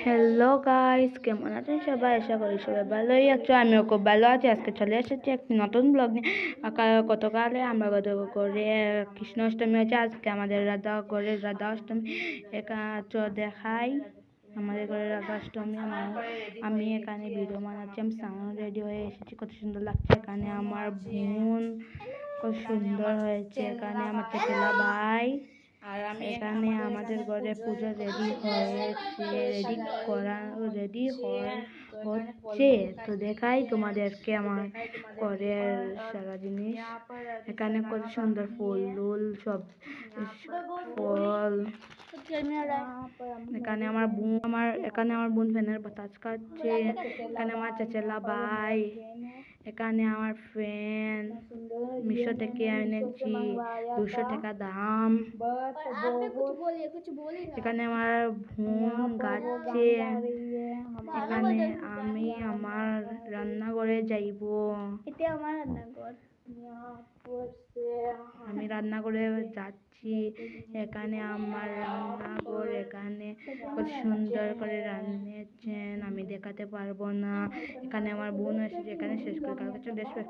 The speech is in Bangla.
হ্যালো গাইস, কেমন আছেন সবাই? আশা করি সবাই ভালোই আছো। আমিও খুব ভালো আছি। আজকে চলে এসেছি একটি নতুন ব্লগ নিয়ে। গতকালে আমরা করে কৃষ্ণাষ্টমী হচ্ছে, আজকে আমাদের রাধা অষ্টমী। দেখাই আমাদের ঘরে রাধা অষ্টমী। আমি এখানে ভিডিও বানাচ্ছি, আমি সাউন্ড রেডি হয়ে এসেছি। কত সুন্দর লাগছে। এখানে আমার বোন কত সুন্দর হয়েছে। এখানে আমার চেকেলা ভাই। আর আমি এখানে আমাদের ঘরে পুজো রেডি হচ্ছে। তো দেখাই তোমাদেরকে আমার ঘরের সারা জিনিস। এখানে কত সুন্দর ফুল সব ফল। এখানে আমার বোন ফ্যানের বাতাস খাচ্ছে। এখানে আমার চেচেলা ভাই। এখানে আমার ফ্যান মিশো থেকে এনেছি, 200 টাকা দাম। এখানে আমার বোন গাচ্ছে। এখানে আমি আমার রান্নাঘরে যাইব। এটা আমার রান্নাঘর। আমি রান্নাঘরে যাচ্ছি। এখানে আমার রান্নাঘর। এখানে কত সুন্দর করে রান্নেছেন, আমি দেখাতে পারবো না। এখানে আমার বোন এসেছে। এখানে শেষ করে কালকে চলে আসবে।